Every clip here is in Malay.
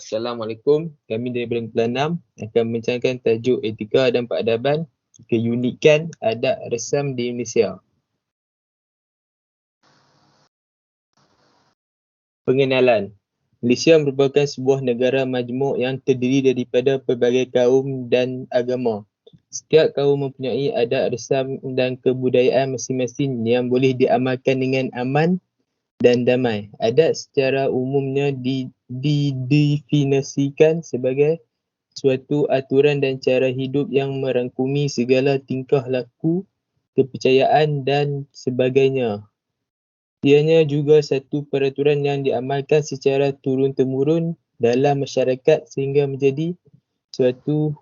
Assalamualaikum, kami dari Bidang Pelanam akan membincangkan tajuk etika dan peradaban, keunikan adat resam di Malaysia. Pengenalan. Malaysia merupakan sebuah negara majmuk yang terdiri daripada pelbagai kaum dan agama. Setiap kaum mempunyai adat resam dan kebudayaan masing-masing yang boleh diamalkan dengan aman dan damai. Adat secara umumnya didefinisikan sebagai suatu aturan dan cara hidup yang merangkumi segala tingkah laku, kepercayaan dan sebagainya. Ianya juga satu peraturan yang diamalkan secara turun-temurun dalam masyarakat sehingga menjadi suatu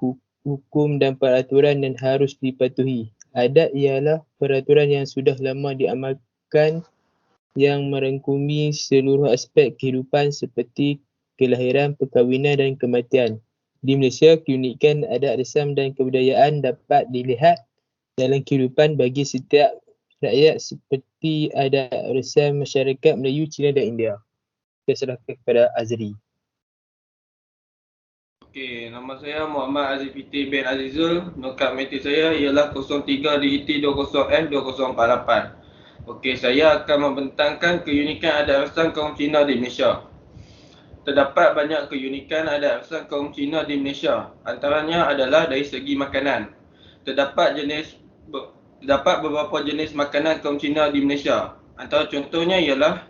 hukum dan peraturan yang harus dipatuhi. Adat ialah peraturan yang sudah lama diamalkan yang merangkumi seluruh aspek kehidupan seperti kelahiran, perkahwinan dan kematian. Di Malaysia, keunikan adat resam dan kebudayaan dapat dilihat dalam kehidupan bagi setiap rakyat seperti adat resam masyarakat Melayu, Cina dan India. Saya serahkan kepada Azri. Okey, nama saya Muhammad Azifiti bin Azizul. Nokad matrik saya ialah 03 DET 20F2048. Okey, saya akan membentangkan keunikan adat resam kaum Cina di Malaysia. Terdapat banyak keunikan adat resam kaum Cina di Malaysia. Antaranya adalah dari segi makanan. Terdapat beberapa jenis makanan kaum Cina di Malaysia. Antara contohnya ialah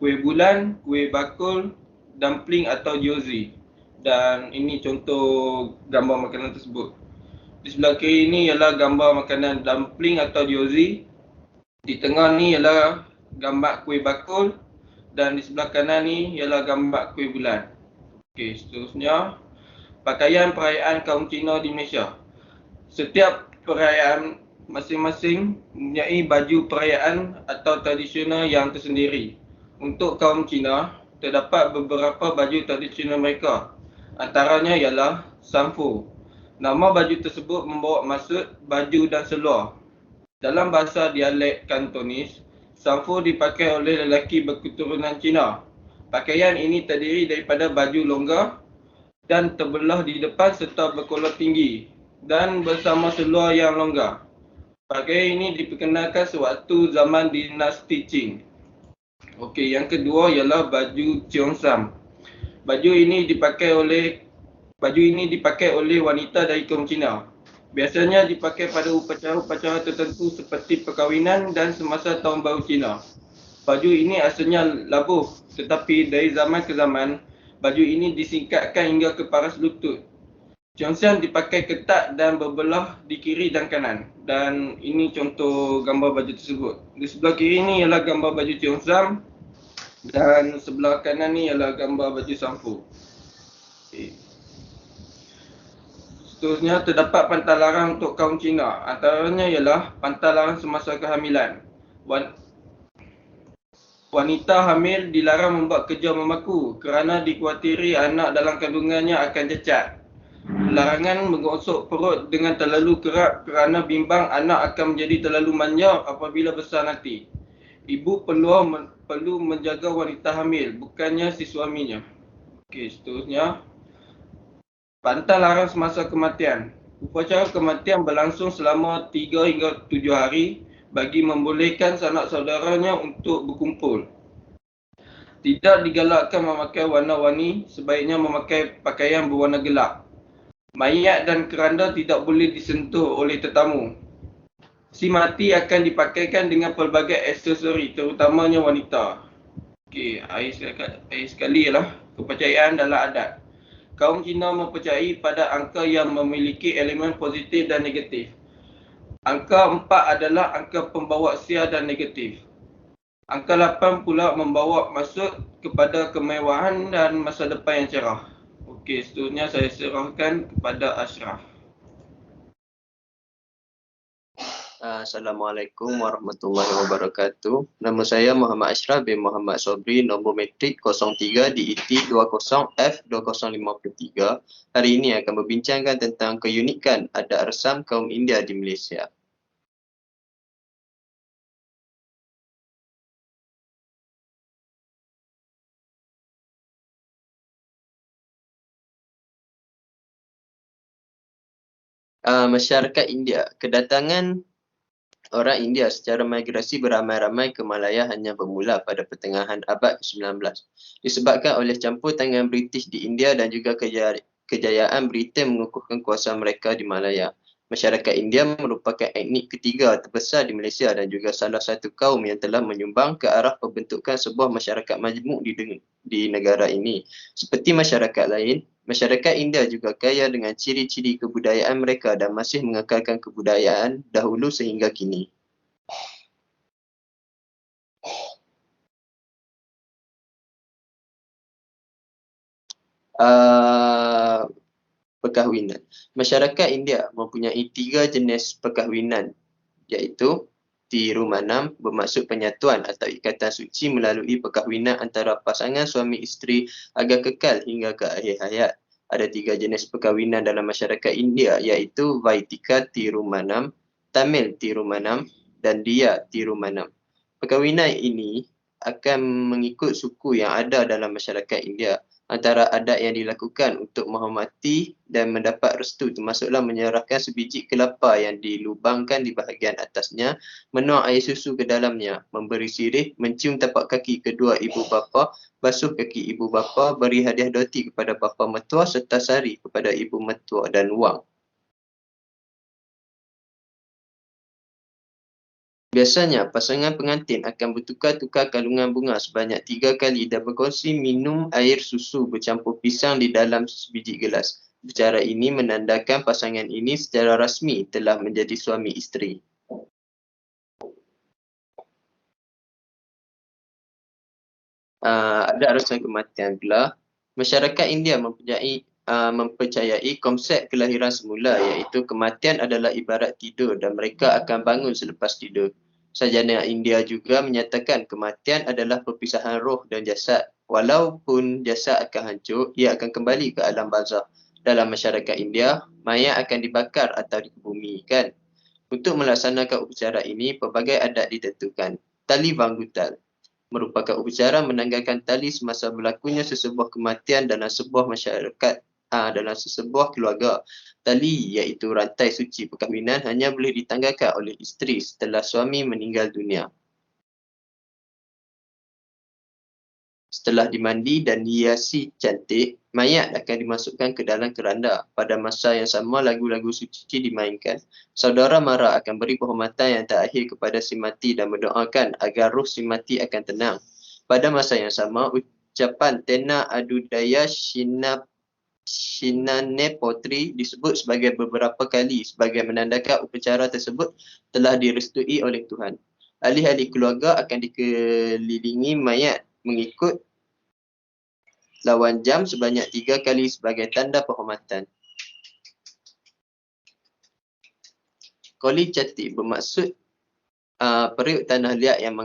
kuih bulan, kuih bakul, dumpling atau gyozi. Dan ini contoh gambar makanan tersebut. Di sebelah kiri ini ialah gambar makanan dumpling atau gyozi. Di tengah ni ialah gambar kuih bakul dan di sebelah kanan ni ialah gambar kuih bulan. Okey, seterusnya pakaian perayaan kaum Cina di Malaysia. Setiap perayaan masing-masing mempunyai baju perayaan atau tradisional yang tersendiri. Untuk kaum Cina, terdapat beberapa baju tradisional mereka. Antaranya ialah samfu. Nama baju tersebut membawa maksud baju dan seluar. Dalam bahasa dialek Kantonis, samfu dipakai oleh lelaki berketurunan Cina. Pakaian ini terdiri daripada baju longgar dan terbelah di depan serta berkolor tinggi dan bersama seluar yang longgar. Pakaian ini diperkenalkan sewaktu zaman dinasti Qing. Okey, yang kedua ialah baju Cheongsam. Baju ini dipakai oleh wanita dari kaum Cina. Biasanya dipakai pada upacara-upacara tertentu seperti perkahwinan dan semasa Tahun Baru Cina. Baju ini asalnya labuh, tetapi dari zaman ke zaman, baju ini disingkatkan hingga ke paras lutut. Cheongsam dipakai ketat dan berbelah di kiri dan kanan. Dan ini contoh gambar baju tersebut. Di sebelah kiri ni ialah gambar baju Cheongsam dan sebelah kanan ni ialah gambar baju samfu. Okay. Seterusnya, terdapat pantang larang untuk kaum Cina. Antaranya ialah pantang larang semasa kehamilan. Wanita hamil dilarang membuat kerja memaku kerana dikhawatiri anak dalam kandungannya akan cacat. Larangan menggosok perut dengan terlalu kerap kerana bimbang anak akan menjadi terlalu manja apabila besar nanti. Ibu perlu menjaga wanita hamil, bukannya si suaminya. Okey, seterusnya. Pantang larang semasa kematian. Upacara kematian berlangsung selama 3 hingga 7 hari bagi membolehkan sanak saudaranya untuk berkumpul. Tidak digalakkan memakai warna-warni, sebaiknya memakai pakaian berwarna gelap. Mayat dan keranda tidak boleh disentuh oleh tetamu. Si mati akan dipakaikan dengan pelbagai aksesori, terutamanya wanita. Okey, akhir sekali ialah kepercayaan dalam adat. Kaum Cina mempercayai pada angka yang memiliki elemen positif dan negatif. Angka 4 adalah angka pembawa sial dan negatif. Angka 8 pula membawa maksud kepada kemewahan dan masa depan yang cerah. Okey, seterusnya saya serahkan kepada Ashraf. Assalamualaikum warahmatullahi wabarakatuh. Nama saya Muhammad Ashraf bin Muhammad Sobri, nombor matrik 03 DET 20F2053. Hari ini akan membincangkan tentang keunikan adat resam kaum India di Malaysia. Masyarakat India. Kedatangan orang India secara migrasi beramai-ramai ke Malaya hanya bermula pada pertengahan abad ke-19. Disebabkan oleh campur tangan British di India dan juga kejayaan Britain mengukuhkan kuasa mereka di Malaya. Masyarakat India merupakan etnik ketiga terbesar di Malaysia dan juga salah satu kaum yang telah menyumbang ke arah pembentukan sebuah masyarakat majmuk di negara ini. Seperti masyarakat lain, masyarakat India juga kaya dengan ciri-ciri kebudayaan mereka dan masih mengekalkan kebudayaan dahulu sehingga kini. Perkahwinan. Masyarakat India mempunyai 3 jenis perkahwinan, iaitu Tirumanam bermaksud penyatuan atau ikatan suci melalui perkahwinan antara pasangan suami isteri agar kekal hingga ke akhir hayat. Ada 3 jenis perkahwinan dalam masyarakat India, iaitu Vaitika Tirumanam, Tamil Tirumanam dan Dia Tirumanam. Perkahwinan ini akan mengikut suku yang ada dalam masyarakat India. Antara adat yang dilakukan untuk menghormati dan mendapat restu termasuklah menyerahkan sebiji kelapa yang dilubangkan di bahagian atasnya, menuang air susu ke dalamnya, memberi sirih, mencium tapak kaki kedua ibu bapa, basuh kaki ibu bapa, beri hadiah roti kepada bapa mertua serta sari kepada ibu mertua dan wang. Biasanya, pasangan pengantin akan bertukar-tukar kalungan bunga sebanyak 3 kali dan berkongsi minum air susu bercampur pisang di dalam sebiji gelas. Cara ini menandakan pasangan ini secara rasmi telah menjadi suami isteri. Ada arasan kematian pula. Masyarakat India mempercayai konsep kelahiran semula, iaitu kematian adalah ibarat tidur dan mereka akan bangun selepas tidur. Sarjana India juga menyatakan kematian adalah perpisahan roh dan jasad. Walaupun jasad akan hancur, ia akan kembali ke alam barzakh. Dalam masyarakat India, mayat akan dibakar atau dikebumikan. Untuk melaksanakan upacara ini, pelbagai adat ditentukan. Tali vanggutal merupakan upacara menanggalkan tali semasa berlakunya sesebuah kematian dalam sebuah masyarakat, dalam sesebuah keluarga. Tali iaitu rantai suci perkahwinan hanya boleh ditanggalkan oleh isteri setelah suami meninggal dunia. Setelah dimandi dan dihiasi cantik, mayat akan dimasukkan ke dalam keranda. Pada masa yang sama, lagu-lagu suci dimainkan. Saudara mara akan beri penghormatan yang terakhir kepada si mati dan mendoakan agar roh si mati akan tenang. Pada masa yang sama, ucapan Tena Adudaya Shinane Potri disebut sebagai beberapa kali sebagai menandakan upacara tersebut telah direstui oleh Tuhan. Ahli-ahli keluarga akan dikelilingi mayat mengikut lawan jam sebanyak 3 kali sebagai tanda penghormatan. Koli Cati bermaksud periuk tanah liat yang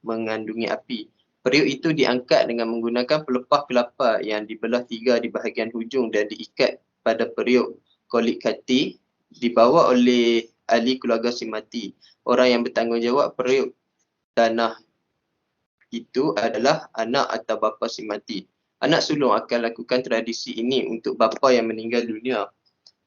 mengandungi api. Periuk itu diangkat dengan menggunakan pelepah kelapa yang dibelah 3 di bahagian hujung dan diikat pada periuk. Koli Cati dibawa oleh ahli keluarga si mati. Orang yang bertanggungjawab periuk tanah itu adalah anak atau bapa si mati. Anak sulung akan lakukan tradisi ini untuk bapa yang meninggal dunia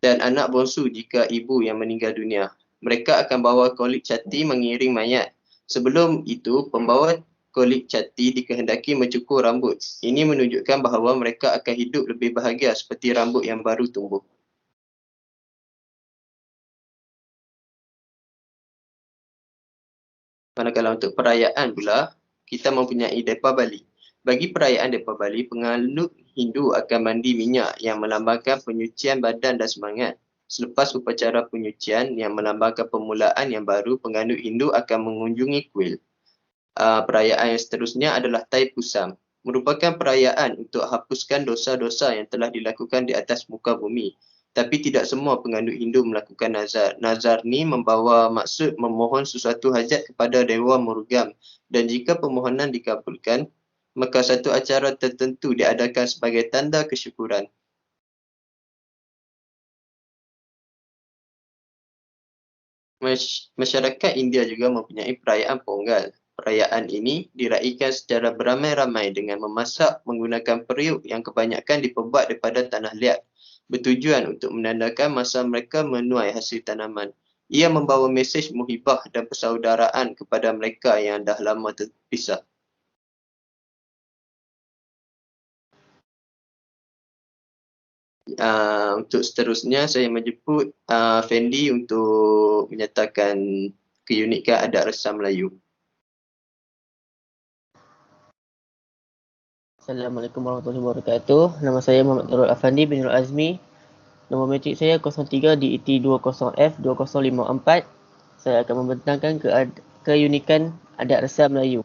dan anak bongsu jika ibu yang meninggal dunia. Mereka akan bawa kolik cati mengiring mayat. Sebelum itu, pembawa kolik cati dikehendaki mencukur rambut. Ini menunjukkan bahawa mereka akan hidup lebih bahagia seperti rambut yang baru tumbuh. Manakala untuk perayaan pula, kita mempunyai Deepavali. Bagi perayaan Deepavali, penganut Hindu akan mandi minyak yang melambangkan penyucian badan dan semangat. Selepas upacara penyucian yang melambangkan permulaan yang baru, penganut Hindu akan mengunjungi kuil. Perayaan yang seterusnya adalah Thaipusam. Merupakan perayaan untuk hapuskan dosa-dosa yang telah dilakukan di atas muka bumi. Tapi tidak semua penganut Hindu melakukan nazar. Nazar ni membawa maksud memohon sesuatu hajat kepada Dewa Murugam. Dan jika permohonan dikabulkan, maka satu acara tertentu diadakan sebagai tanda kesyukuran. Masyarakat India juga mempunyai perayaan Pongal. Perayaan ini diraikan secara beramai-ramai dengan memasak menggunakan periuk yang kebanyakan diperbuat daripada tanah liat. bertujuan untuk menandakan masa mereka menuai hasil tanaman. Ia membawa mesej muhibah dan persaudaraan kepada mereka yang dah lama terpisah. Untuk seterusnya, saya menjemput Fendi untuk menyatakan keunikan adat resam Melayu. Assalamualaikum warahmatullahi wabarakatuh. Nama saya Muhammad Nurul Afandi bin Nurul Azmi. Nombor matrik saya 03 DET 20F2054. Saya akan membentangkan keunikan adat resam Melayu.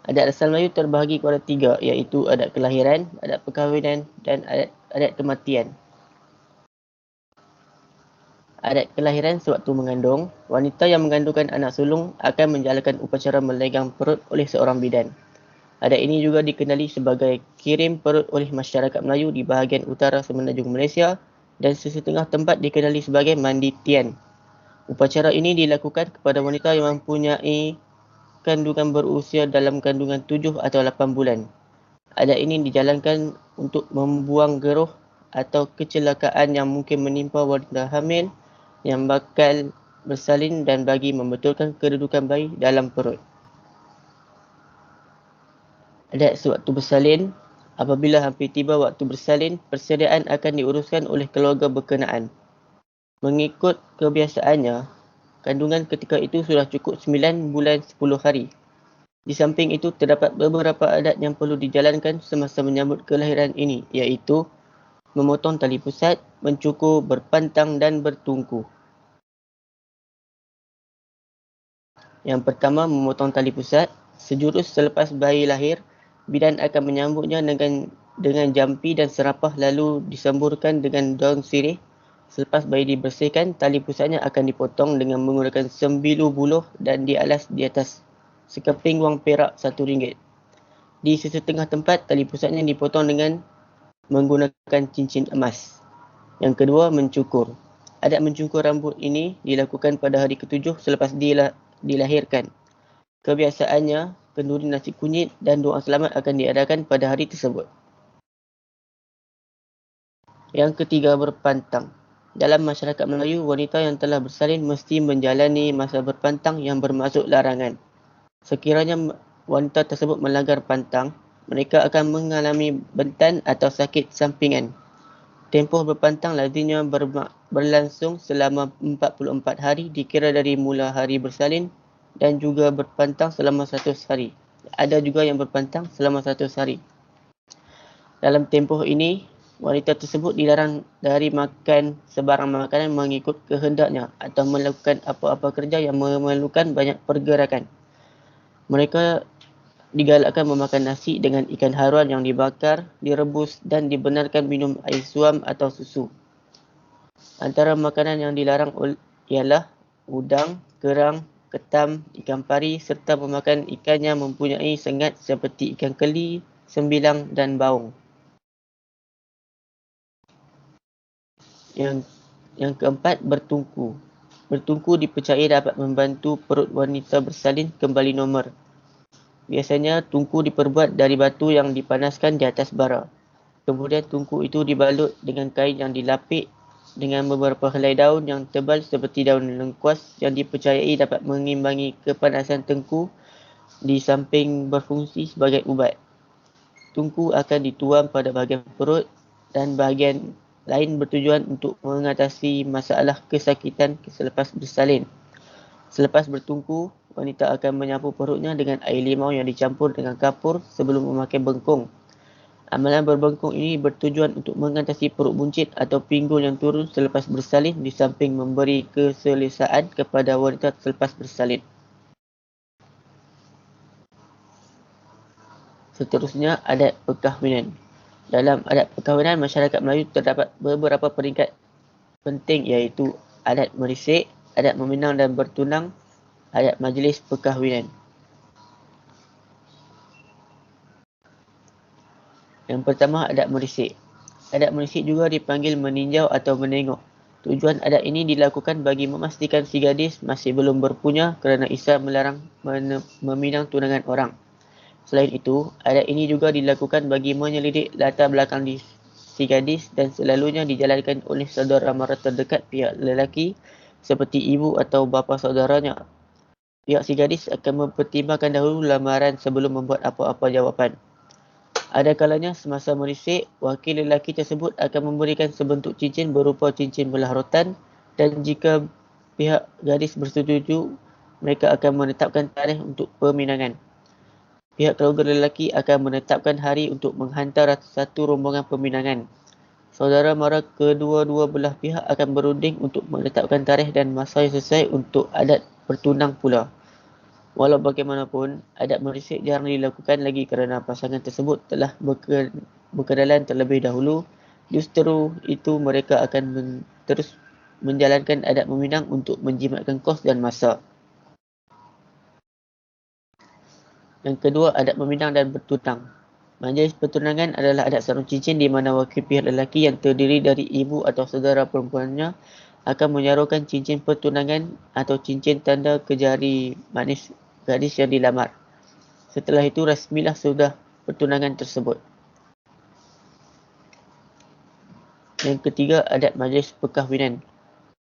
Adat resam Melayu terbahagi kepada 3, iaitu adat kelahiran, adat perkahwinan dan adat kematian. Adat kelahiran sewaktu mengandung, wanita yang mengandungkan anak sulung akan menjalankan upacara melegang perut oleh seorang bidan. Adat ini juga dikenali sebagai kirim perut oleh masyarakat Melayu di bahagian utara semenanjung Malaysia dan sesetengah tempat dikenali sebagai mandi tian. Upacara ini dilakukan kepada wanita yang mempunyai kandungan berusia dalam kandungan 7 atau 8 bulan. Adat ini dijalankan untuk membuang geruh atau kecelakaan yang mungkin menimpa wanita hamil yang bakal bersalin dan bagi membetulkan kedudukan bayi dalam perut. Adat sewaktu bersalin. Apabila hampir tiba waktu bersalin, persediaan akan diuruskan oleh keluarga berkenaan. Mengikut kebiasaannya, kandungan ketika itu sudah cukup 9 bulan 10 hari. Di samping itu, terdapat beberapa adat yang perlu dijalankan semasa menyambut kelahiran ini, iaitu memotong tali pusat, mencukur, berpantang dan bertungku. Yang pertama, memotong tali pusat. Sejurus selepas bayi lahir, bidan akan menyambutnya dengan jampi dan serapah lalu disemburkan dengan daun sirih. Selepas bayi dibersihkan, tali pusatnya akan dipotong dengan menggunakan sembilu buluh dan dialas di atas sekeping wang perak RM1. Di sesetengah tempat, tali pusatnya dipotong dengan menggunakan cincin emas. Yang kedua, mencukur. Adat mencukur rambut ini dilakukan pada hari ke-7 selepas dilahirkan. Kebiasaannya, kenduri nasi kunyit dan doa selamat akan diadakan pada hari tersebut. Yang ketiga, berpantang. Dalam masyarakat Melayu, wanita yang telah bersalin mesti menjalani masa berpantang yang bermaksud larangan. Sekiranya wanita tersebut melanggar pantang, mereka akan mengalami bentan atau sakit sampingan. Tempoh berpantang lazimnya berlangsung selama 44 hari dikira dari mula hari bersalin dan juga berpantang selama 100 hari. Ada juga yang berpantang selama 100 hari. Dalam tempoh ini, wanita tersebut dilarang dari makan sebarang makanan mengikut kehendaknya atau melakukan apa-apa kerja yang memerlukan banyak pergerakan. Mereka digalakkan memakan nasi dengan ikan haruan yang dibakar, direbus dan dibenarkan minum air suam atau susu. Antara makanan yang dilarang ialah udang, kerang, ketam, ikan pari serta memakan ikan yang mempunyai sengat seperti ikan keli, sembilang dan baung. Yang keempat, bertungku. Bertungku dipercayai dapat membantu perut wanita bersalin kembali normal. Biasanya tungku diperbuat dari batu yang dipanaskan di atas bara. Kemudian tungku itu dibalut dengan kain yang dilapik dengan beberapa helai daun yang tebal seperti daun lengkuas yang dipercayai dapat mengimbangi kepanasan tengku di samping berfungsi sebagai ubat. Tungku akan dituam pada bahagian perut dan bahagian lain bertujuan untuk mengatasi masalah kesakitan selepas bersalin. Selepas bertungku, wanita akan menyapu perutnya dengan air limau yang dicampur dengan kapur sebelum memakai bengkung. Amalan berbengkung ini bertujuan untuk mengatasi perut buncit atau pinggul yang turun selepas bersalin di samping memberi keselesaan kepada wanita selepas bersalin. Seterusnya, adat perkahwinan. Dalam adat perkahwinan, masyarakat Melayu terdapat beberapa peringkat penting iaitu adat merisik, adat meminang dan bertunang, adat majlis perkahwinan. Yang pertama, adat merisik. Adat merisik juga dipanggil meninjau atau menengok. Tujuan adat ini dilakukan bagi memastikan si gadis masih belum berpunya kerana Islam melarang meminang tunangan orang. Selain itu, adat ini juga dilakukan bagi menyelidik latar belakang si si gadis dan selalunya dijalankan oleh saudara mara terdekat pihak lelaki seperti ibu atau bapa saudaranya. Pihak si gadis akan mempertimbangkan dahulu lamaran sebelum membuat apa-apa jawapan. Ada kalanya semasa merisik, wakil lelaki tersebut akan memberikan sebentuk cincin berupa cincin belah rotan, dan jika pihak gadis bersetuju, mereka akan menetapkan tarikh untuk perminangan. Pihak keluarga lelaki akan menetapkan hari untuk menghantar satu rombongan peminangan. Saudara mara kedua-dua belah pihak akan berunding untuk menetapkan tarikh dan masa yang sesuai untuk adat bertunang pula. Walau bagaimanapun, adat merisik jarang dilakukan lagi kerana pasangan tersebut telah berkenalan terlebih dahulu. Justru itu mereka akan terus menjalankan adat meminang untuk menjimatkan kos dan masa. Yang kedua, adat meminang dan bertunang. Majlis pertunangan adalah adat sarung cincin di mana wakil pihak lelaki yang terdiri dari ibu atau saudara perempuannya akan menyaruhkan cincin pertunangan atau cincin tanda ke jari manis gadis yang dilamar. Setelah itu rasmilah sudah pertunangan tersebut. Yang ketiga, adat majlis perkahwinan.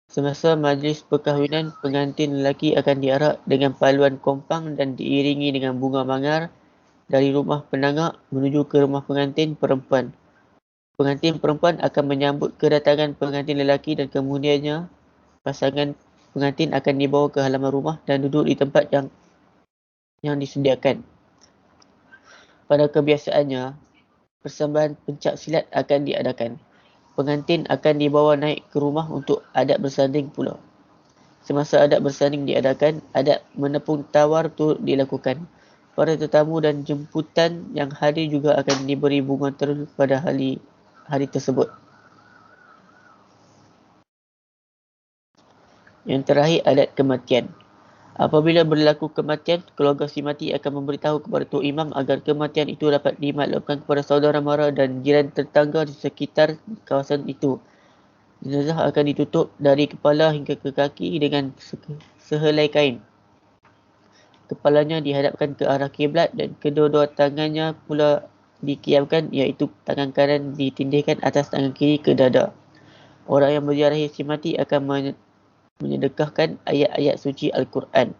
Semasa majlis perkahwinan, pengantin lelaki akan diarak dengan paluan kompang dan diiringi dengan bunga mangar dari rumah penangak menuju ke rumah pengantin perempuan. Pengantin perempuan akan menyambut kedatangan pengantin lelaki dan kemudiannya pasangan pengantin akan dibawa ke halaman rumah dan duduk di tempat yang disediakan. Pada kebiasaannya, persembahan pencak silat akan diadakan. Pengantin akan dibawa naik ke rumah untuk adat bersanding pula. Semasa adat bersanding diadakan, adat menepung tawar turut dilakukan. Para tetamu dan jemputan yang hadir juga akan diberi bunga terus pada hari tersebut. Yang terakhir, adat kematian. Apabila berlaku kematian, keluarga si mati akan memberitahu kepada Tok Imam agar kematian itu dapat dimaklumkan kepada saudara mara dan jiran tetangga di sekitar kawasan itu. Jenazah akan ditutup dari kepala hingga ke kaki dengan sehelai kain. Kepalanya dihadapkan ke arah kiblat dan kedua-dua tangannya pula dikiamkan, iaitu tangan kanan ditindihkan atas tangan kiri ke dada. Orang yang menziarahi si mati akan menyedekahkan ayat-ayat suci Al-Quran.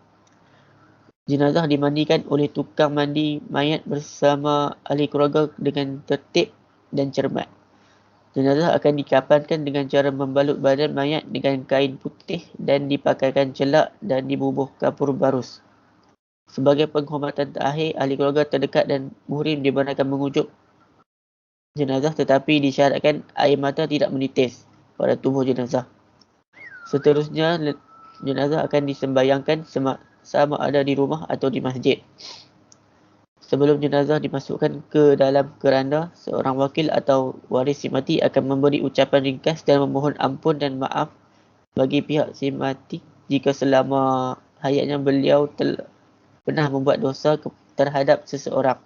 Jenazah dimandikan oleh tukang mandi mayat bersama ahli keluarga dengan tertib dan cermat. Jenazah akan dikafankan dengan cara membalut badan mayat dengan kain putih dan dipakaikan celak dan dibubuh kapur barus. Sebagai penghormatan terakhir, ahli keluarga terdekat dan muhrim dibenarkan mengucup jenazah, tetapi disyaratkan air mata tidak menitis pada tubuh jenazah. Seterusnya, jenazah akan disembayangkan sama ada di rumah atau di masjid. Sebelum jenazah dimasukkan ke dalam keranda, seorang wakil atau waris si mati akan memberi ucapan ringkas dan memohon ampun dan maaf bagi pihak si mati jika selama hayatnya beliau pernah membuat dosa terhadap seseorang,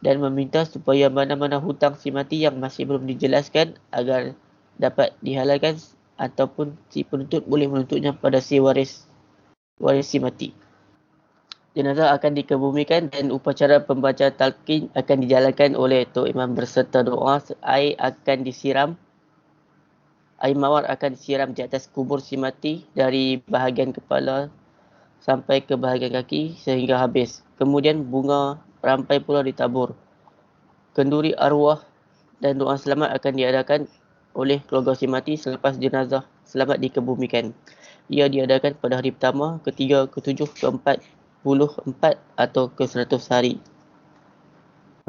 dan meminta supaya mana-mana hutang si mati yang masih belum dijelaskan agar dapat dihalalkan ataupun si penuntut boleh menuntutnya pada si waris si mati. Jenazah akan dikebumikan dan upacara pembaca talqin akan dijalankan oleh Tok Imam berserta doa. Air mawar akan disiram di atas kubur si mati dari bahagian kepala sampai ke bahagian kaki sehingga habis. Kemudian bunga rampai pula ditabur. Kenduri arwah dan doa selamat akan diadakan oleh keluarga si mati selepas jenazah selamat dikebumikan. Ia diadakan pada hari pertama, ketiga, ketujuh, ke-44 atau ke-100 hari.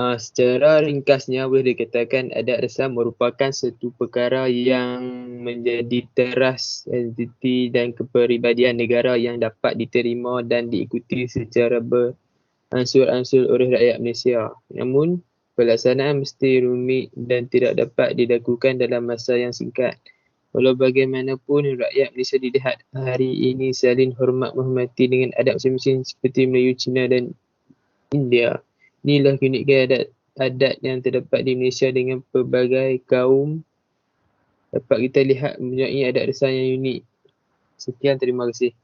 Secara ringkasnya boleh dikatakan adat resam merupakan satu perkara yang menjadi teras entiti dan kepribadian negara yang dapat diterima dan diikuti secara beransur-ansur oleh rakyat Malaysia. Namun, pelaksanaan mesti rumit dan tidak dapat dilakukan dalam masa yang singkat. Walau bagaimanapun, rakyat Malaysia dilihat hari ini saling hormat menghormati dengan adat masing-masing seperti Melayu, Cina dan India. Inilah keunikan adat yang terdapat di Malaysia dengan pelbagai kaum. Dapat kita lihat mempunyai adat resam yang unik. Sekian, terima kasih.